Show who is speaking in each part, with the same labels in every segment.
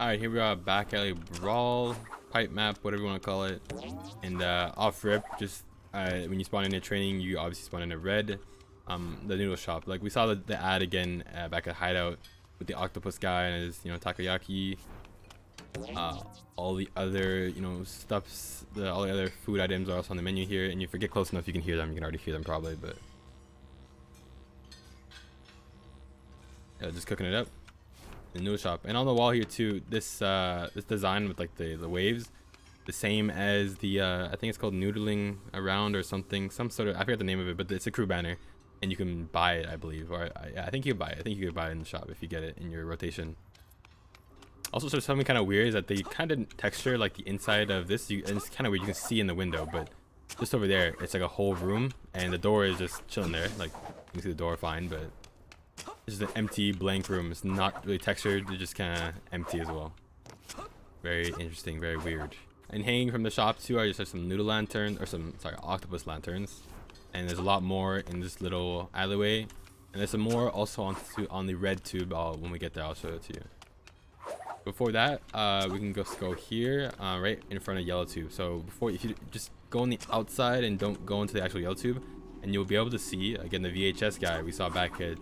Speaker 1: Alright, here we are back at a Brawl pipe map, whatever you want to call it. And off rip, just when you spawn in a training, you obviously spawn in a red. The noodle shop. Like we saw the ad again back at Hideout with the octopus guy and his, takoyaki. All the other, stuffs, all the other food items are also on the menu here. And if you get close enough, you can hear them. You can already hear them probably, but yeah, just cooking it up. The noodle shop, and on the wall here too, this design with like the waves, the same as the I think it's called noodling around or something, some sort of, I forget the name of it, but it's a crew banner and you can buy it, I believe, or I think you can buy it. I think you can buy it in the shop if you get it in your rotation. Also, so something kind of weird is that they kind of texture like the inside of this, and it's kind of weird, you can see in the window, but just over there it's like a whole room and the door is just chilling there. Like you can see the door fine, but it's just an empty blank room. It's not really textured, it's just kind of empty as well. Very interesting, very weird. And hanging from the shop too are just some noodle lanterns, or octopus lanterns. And there's a lot more in this little alleyway. And there's some more also on the red tube. When we get there, I'll show it to you. Before that, we can just go here, right in front of yellow tube. So if you just go on the outside and don't go into the actual yellow tube, and you'll be able to see again the VHS guy we saw back at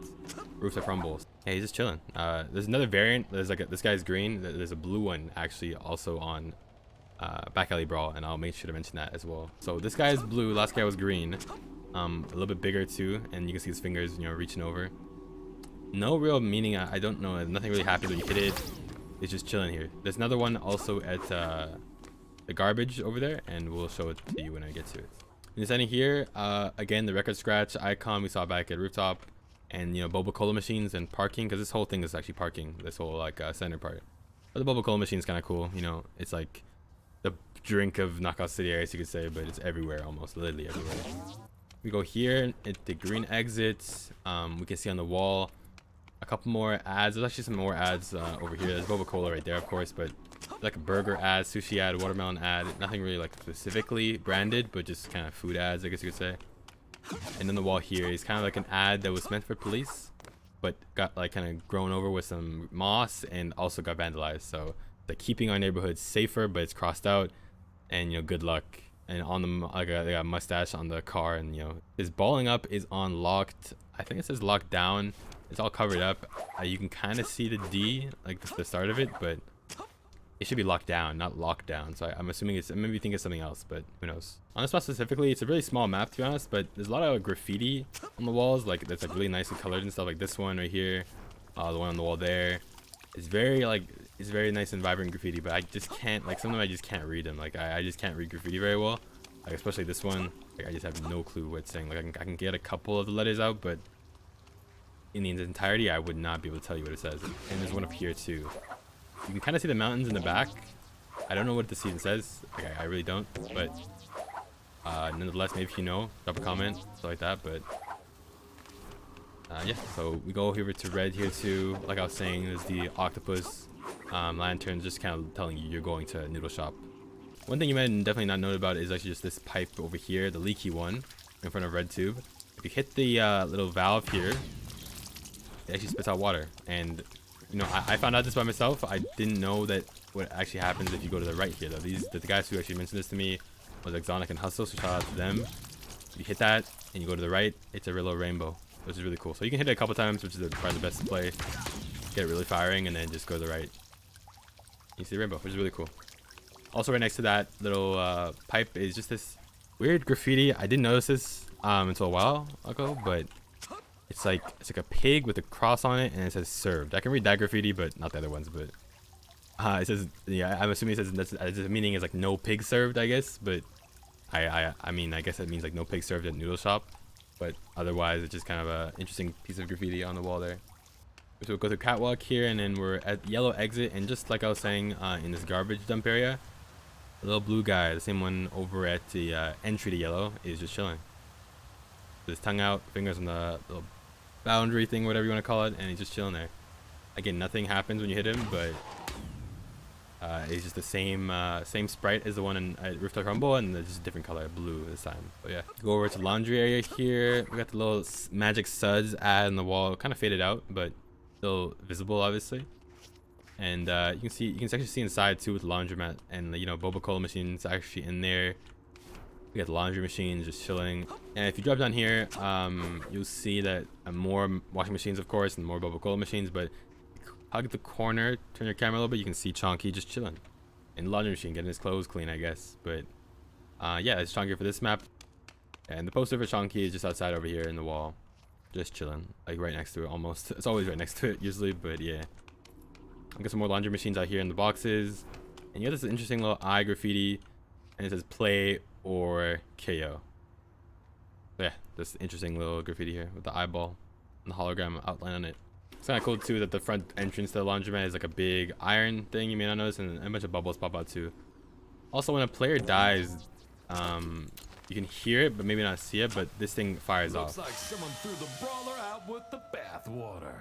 Speaker 1: Rooftop Rumbles. Hey, he's just chilling. There's another variant. There's like this guy's green. There's a blue one actually also on Back Alley Brawl, and I'll make sure to mention that as well. So this guy is blue. Last guy was green. A little bit bigger too, and you can see his fingers, reaching over. No real meaning. I don't know. Nothing really happens when you hit it. It's just chilling here. There's another one also at the garbage over there, and we'll show it to you when I get to it. And standing here, again, the record scratch icon we saw back at Rooftop, and boba cola machines and parking, because this whole thing is actually parking, this whole like center part. But the boba cola machine is kind of cool. It's like the drink of Knockout City, I guess you could say, but it's everywhere, almost literally everywhere. We go here at the green exits. We can see on the wall a couple more ads. There's actually some more ads over here. There's boba cola right there, of course, but like a burger ad, sushi ad, watermelon ad. Nothing really like specifically branded, but just kind of food ads, I guess you could say. And then the wall here is kind of like an ad that was meant for police, but got like kind of grown over with some moss and also got vandalized. So like keeping our neighborhood safer, but it's crossed out, and good luck. And on the they got a mustache on the car, and his balling up is on locked. I think it says locked down. It's all covered up. You can kind of see the D, like the start of it, but it should be locked down, not locked down. So I'm assuming it's, maybe think it's something else, but who knows. On this spot specifically, it's a really small map to be honest, but there's a lot of graffiti on the walls, like that's like really nicely colored and stuff, like this one right here, the one on the wall there. It's very nice and vibrant graffiti, but I just can't, like some of them I just can't read them. Like I just can't read graffiti very well. Like especially this one, like I just have no clue what it's saying. Like I can get a couple of the letters out, but in the entirety, I would not be able to tell you what it says. And there's one up here too. You can kind of see the mountains in the back. I don't know what this even says. Like, I really don't. But nonetheless, maybe if you know, drop a comment, stuff like that. But yeah, so we go over to red here too. Like I was saying, there's the octopus lanterns, just kind of telling you you're going to a noodle shop. One thing you might definitely not know about is actually just this pipe over here, the leaky one in front of red tube. If you hit the little valve here, it actually spits out water. And I found out this by myself. I didn't know that what actually happens if you go to the right here though. The guys who actually mentioned this to me was Exonic and Hustle, so shout out to them. You hit that and you go to the right, it's a little rainbow, which is really cool. So you can hit it a couple times, which is probably the best to play. Get it really firing and then just go to the right. You see the rainbow, which is really cool. Also right next to that little pipe is just this weird graffiti. I didn't notice this until a while ago, but it's like a pig with a cross on it, and it says served. I can read that graffiti, but not the other ones. But it says, yeah, I'm assuming it says the meaning is like no pig served, I guess. But I mean, I guess it means like no pig served at noodle shop. But otherwise, it's just kind of a interesting piece of graffiti on the wall there. So we'll go through catwalk here, and then we're at yellow exit, and just like I was saying, in this garbage dump area, the little blue guy, the same one over at the entry to yellow, is just chilling. With his tongue out, fingers on the little boundary thing, whatever you want to call it, and he's just chilling there. Again, nothing happens when you hit him, but it's just the same sprite as the one at Rooftop Rumble, and it's just a different color, blue this time. But yeah, go over to laundry area here. We got the little magic suds ad on the wall, kind of faded out, but still visible obviously. And you can actually see inside too with the laundromat, and you know, Boba Cola machines actually in there. We got the laundry machine just chilling. And if you drop down here, you'll see that more washing machines, of course, and more Boba Cola machines. But hug the corner, turn your camera a little bit, you can see Chonky just chilling in the laundry machine, getting his clothes clean, I guess. But yeah, it's Chonky for this map. And the poster for Chonky is just outside over here in the wall, just chilling, like right next to it almost. It's always right next to it usually, but yeah. I got some more laundry machines out here in the boxes. And you got this interesting little eye graffiti, and it says play or KO. So yeah, this interesting little graffiti here with the eyeball and the hologram outline on it. It's kind of cool too that the front entrance to the laundromat is like a big iron thing, you may not notice, and a bunch of bubbles pop out too. Also, when a player dies, you can hear it but maybe not see it, but this thing fires off.
Speaker 2: Looks like someone threw the brawler out with the bathwater.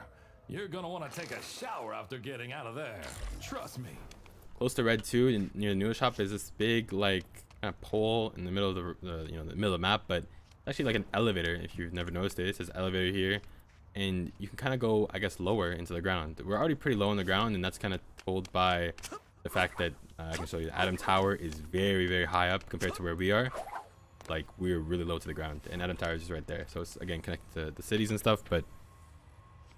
Speaker 2: You're gonna want to take a shower after getting out of there. Trust me.
Speaker 1: Close to red too, near the noodle shop, is this big like kind of pole in the middle of the middle of the map, but actually like an elevator. If you've never noticed it, it says elevator here, and you can kind of go, I guess, lower into the ground. We're already pretty low on the ground, and that's kind of told by the fact that I can show you the Atom Tower is very, very high up compared to where we are. Like, we're really low to the ground, and Atom Tower is just right there. So it's again connected to the cities and stuff, but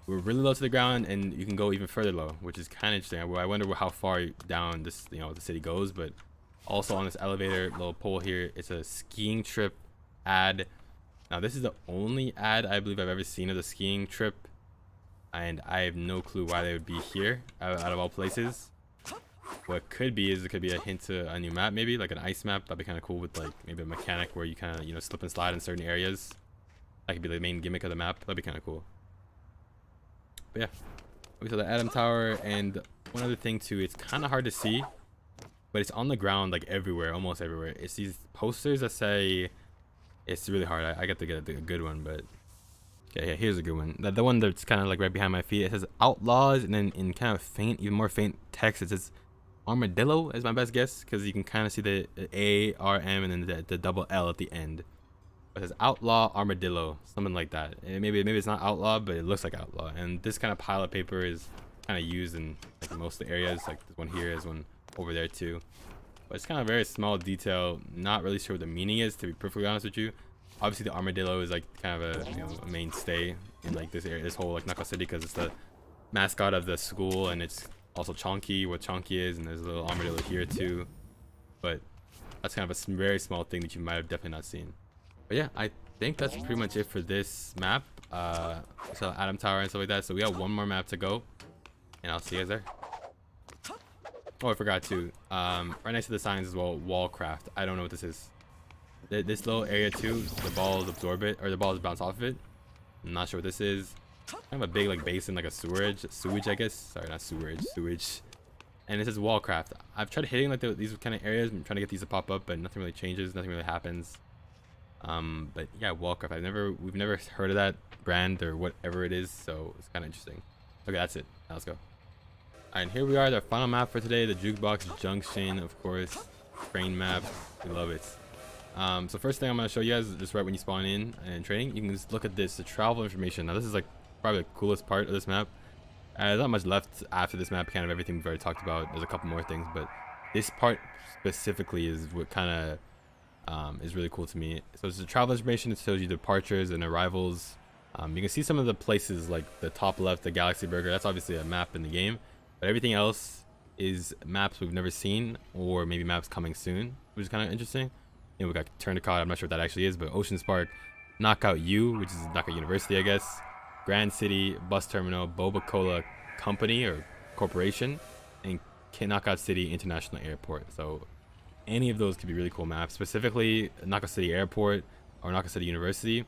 Speaker 1: we're really low to the ground, and you can go even further low, which is kind of interesting. I wonder how far down this, the city goes. But also on this elevator little pole here, it's a skiing trip ad. Now this is the only ad I believe I've ever seen of the skiing trip, and I have no clue why they would be here out of all places. What could be is it could be a hint to a new map, maybe like an ice map. That'd be kind of cool with like maybe a mechanic where you kind of slip and slide in certain areas. That could be the main gimmick of the map. That'd be kind of cool. But yeah, we saw the Atom Tower, and one other thing too, it's kind of hard to see, but it's on the ground like everywhere, almost everywhere. It's these posters that say, it's really hard. I got to get a good one, but okay, yeah, here's a good one. The one that's kind of like right behind my feet. It says Outlaws, and then in kind of faint, even more faint text, it says Armadillo is my best guess, because you can kind of see the A, R, M, and then the double L at the end. It says Outlaw Armadillo, something like that. And maybe it's not Outlaw, but it looks like Outlaw. And this kind of pile of paper is kind of used in like most of the areas. Like this one here, is one over there too. But it's kind of very small detail. Not really sure what the meaning is, to be perfectly honest with you. Obviously, the armadillo is like kind of a mainstay in like this area, this whole like Knuckle City, because it's the mascot of the school, and it's also Chonky, what Chonky is, and there's a little armadillo here too. But that's kind of a very small thing that you might have definitely not seen. But yeah, I think that's pretty much it for this map. So Atom Tower and stuff like that. So we got one more map to go, and I'll see you guys there. Oh, I forgot to. Right next to the signs as well, Wallcraft. I don't know what this is. This little area too, the balls absorb it, or the balls bounce off of it. I'm not sure what this is. Kind of a big like basin, like a sewage, I guess. Sorry, not sewage. And it says Wallcraft. I've tried hitting like these kind of areas. I'm trying to get these to pop up, but nothing really changes. Nothing really happens. But yeah, Wallcraft. We've never heard of that brand or whatever it is, so it's kind of interesting. Okay, that's it. Now let's go. Alright, here we are, the final map for today, the Jukebox Junction, of course. Train map. We love it. So first thing I'm going to show you guys is just right when you spawn in and training, you can just look at this, the travel information. Now this is like probably the coolest part of this map. There's not much left after this map, kind of everything we've already talked about. There's a couple more things, but this part specifically is what kind of is really cool to me. So it's the travel information. It shows you departures and arrivals. You can see some of the places, like the top left, the Galaxy Burger. That's obviously a map in the game, but everything else is maps we've never seen, or maybe maps coming soon, which is kind of interesting. We got Tournicott, I'm not sure what that actually is, but Ocean Spark, Knockout U, which is Knockout University, I guess, Grand City, Bus Terminal, Boba Cola Company or Corporation, and Knockout City International Airport. So any of those could be really cool maps, specifically Knockout City Airport or Knockout City University,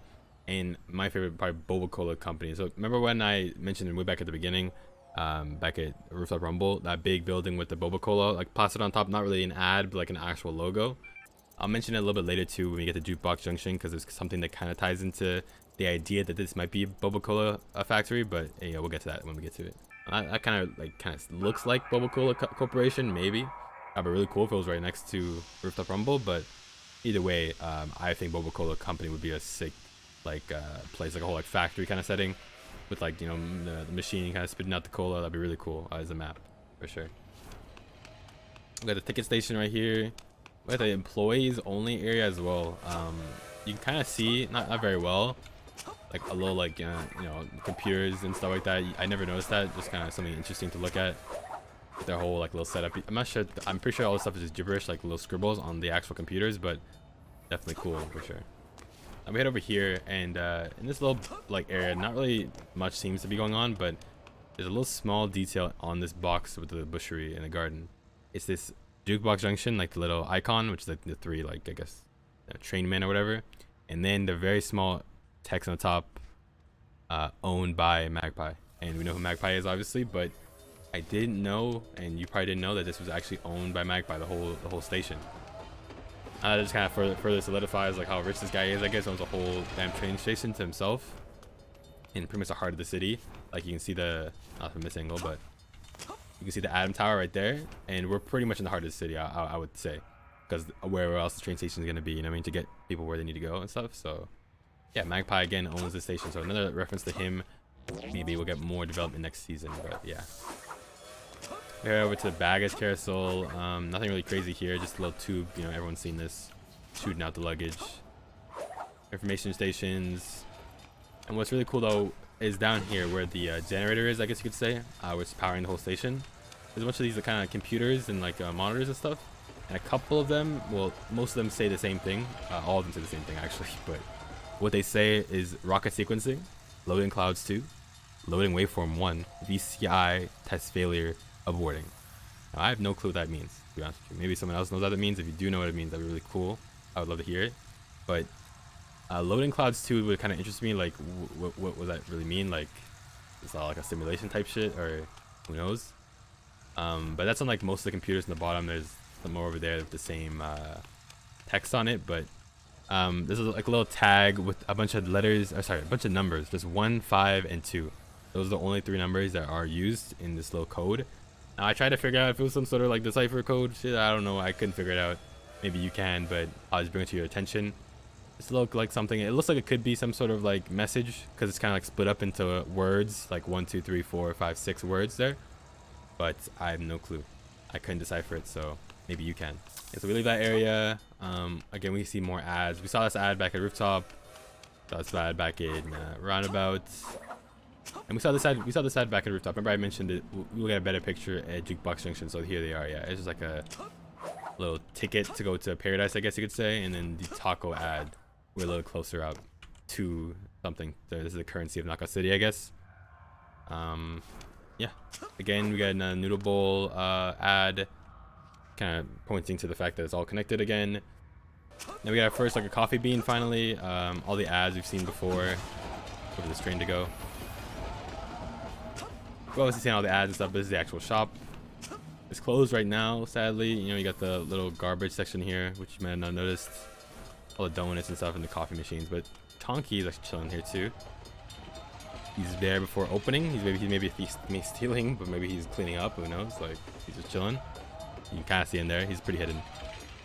Speaker 1: and my favorite part, Boba Cola Company. So remember when I mentioned way back at the beginning, back at Rooftop Rumble, that big building with the Boba Cola like plastered on top, not really an ad, but like an actual logo. I'll mention it a little bit later too when we get to Jukebox Junction, because there's something that kind of ties into the idea that this might be a Boba Cola factory, but yeah, we'll get to that when we get to it. That kind of looks like Boba Cola Corporation, maybe. That'd be really cool if it was right next to Rooftop Rumble, but either way, I think Boba Cola Company would be a sick place, like a whole factory kind of setting with the machine kind of spitting out the cola. That'd be really cool as a map. for sure. We got the ticket station right here. We got the employees only area as well. You can kind of see, not very well, like a little like you know, computers and stuff like that. I never noticed that. Just kind of something interesting to look at. With their whole like little setup. I'm not sure. I'm pretty sure all this stuff is just gibberish, like little scribbles on the actual computers, but definitely cool for sure. And we head over here, and in this little like area, not really much seems to be going on, but there's a little small detail on this box with the bushery in the garden. It's this Jukebox Junction, like the little icon, which is like the three, like I guess, train men or whatever, and then the very small text on the top, owned by Magpie, and we know who Magpie is obviously, but I didn't know, and you probably didn't know, that this was actually owned by Magpie, the whole station. That just kind of further solidifies like how rich this guy is. I guess owns a whole damn train station to himself in pretty much the heart of the city. Like you can see the, not from this angle, but you can see the Atom Tower right there, and we're pretty much in the heart of the city, I would say, because where else the train station is going to be, you know what I mean, to get people where they need to go and stuff. So yeah, Magpie again owns the station, so another reference to him. Maybe we'll get more development next season, but yeah. Head over to the baggage carousel. Nothing really crazy here, just a little tube, you know, everyone's seen this, shooting out the luggage. Information stations. And what's really cool though is down here where the generator is, I guess you could say, which is powering the whole station. There's a bunch of these kind of computers and like monitors and stuff, and a couple of them, well, most of them say the same thing. All of them say the same thing actually, but what they say is rocket sequencing, loading clouds 2, loading waveform 1, VCI test failure, aborting. Now, I have no clue what that means, to be honest with you. Maybe someone else knows what it means. If you do know what it means, that'd be really cool. I would love to hear it. But loading clouds 2 would kind of interest me. Like, what does that really mean? Like, is that like a simulation type shit, or who knows? But that's on like most of the computers in the bottom. There's some more over there with the same text on it. But this is like a little tag with a bunch of letters. Or sorry, a bunch of numbers. Just 1, 5, and 2. Those are the only 3 numbers that are used in this little code. Now, I tried to figure out if it was some sort of like decipher code shit. I don't know. I couldn't figure it out. Maybe you can, but I'll just bring it to your attention. This looks like something. It looks like it could be some sort of like message, because it's kind of like split up into words, like 1, 2, 3, 4, 5, 6 words there. But I have no clue. I couldn't decipher it, so maybe you can. And so we leave that area. Again, we see more ads. We saw this ad back at Rooftop. Saw this ad back in Roundabout. And we saw this ad back at Rooftop. Remember I mentioned it, we'll get a better picture at Jukebox Junction. So here they are. Yeah, it's just like a little ticket to go to paradise, I guess you could say. And then the taco ad, we're a little closer up to something. So this is the currency of Knockout City, I guess. Yeah, again, we got a noodle bowl ad, kind of pointing to the fact that it's all connected again. Then we got our first like a coffee bean finally. All the ads we've seen before. Where for this train to go. We're obviously seeing all the ads and stuff, but this is the actual shop. It's closed right now, sadly. You know, you got the little garbage section here, which you might have not noticed. All the donuts and stuff and the coffee machines. But Tonky is actually chilling here too. He's there before opening. He's maybe stealing, but maybe he's cleaning up. Who knows? Like, he's just chilling. You can kind of see him there. He's pretty hidden.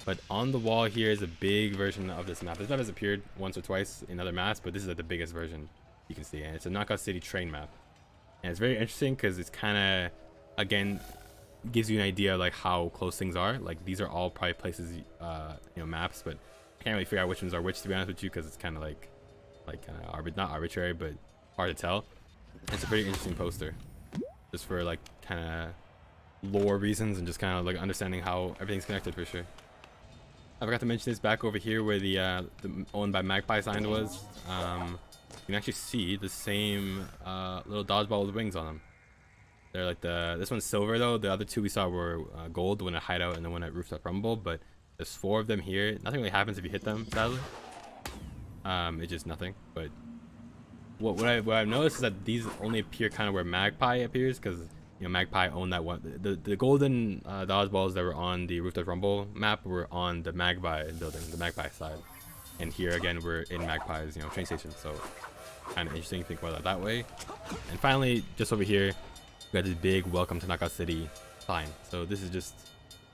Speaker 1: But on the wall here is a big version of this map. This map has appeared once or twice in other maps, but this is like the biggest version you can see. And it's a Knockout City train map. And it's very interesting because it's kind of, again, gives you an idea of like how close things are. Like, these are all probably places, you know, maps, but I can't really figure out which ones are which, to be honest with you, because it's kind of like not arbitrary, but hard to tell. It's a pretty interesting poster, just for like kind of lore reasons and just kind of like understanding how everything's connected for sure. I forgot to mention this back over here where the owned by Magpie sign was. You can actually see the same little dodgeball with wings on them. They're like this one's silver though. The other 2 we saw were gold, the one at Hideout and the one at Rooftop Rumble. But there's 4 of them here. Nothing really happens if you hit them, sadly. It's just nothing. But what I've noticed is that these only appear kind of where Magpie appears, because you know Magpie owned that one. The golden dodgeballs that were on the Rooftop Rumble map were on the Magpie building, the Magpie side. And here again we're in Magpie's train station. So kind of interesting to think about it that way. And finally, just over here, we got this big "Welcome to Knockout City" sign. So this is just,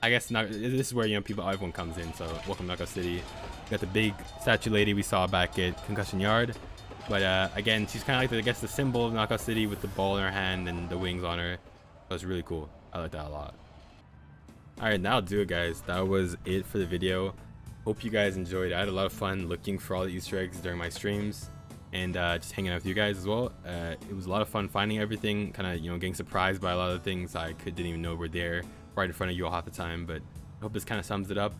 Speaker 1: I guess, this is where everyone comes in. So welcome to Knockout City. We got the big statue lady we saw back at Concussion Yard. But again, she's kind of like, I guess, the symbol of Knockout City with the ball in her hand and the wings on her. That was really cool. I like that a lot. All right, that'll do it, guys. That was it for the video. Hope you guys enjoyed. I had a lot of fun looking for all the Easter eggs during my streams, and just hanging out with you guys as well. It was a lot of fun finding everything, kind of, you know, getting surprised by a lot of things didn't even know were there right in front of you all half the time. But I hope this kind of sums it up,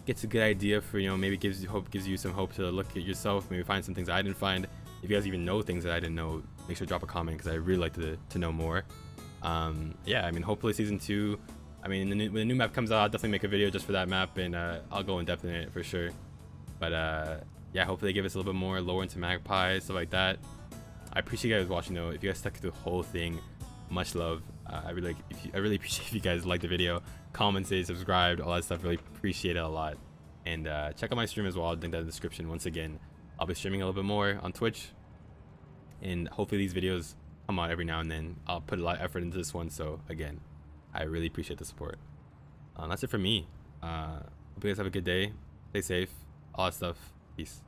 Speaker 1: gets a good idea for, you know, maybe gives you some hope to look at yourself, maybe find some things I didn't find. If you guys even know things that I didn't know, make sure to drop a comment, because I really like to know more. Yeah, I mean, hopefully season 2, I mean, when the new map comes out, I'll definitely make a video just for that map, and I'll go in depth in it for sure. But yeah, hopefully they give us a little bit more lore into Magpie, stuff like that. I appreciate you guys watching though. If you guys stuck through the whole thing, much love. I really appreciate if you guys like the video, commented, subscribed, all that stuff. Really appreciate it a lot. And check out my stream as well. I'll link that in the description. Once again, I'll be streaming a little bit more on Twitch, and hopefully these videos come out every now and then. I'll put a lot of effort into this one, so again, I really appreciate the support. That's it for me. Hope you guys have a good day. Stay safe. All that stuff. Peace.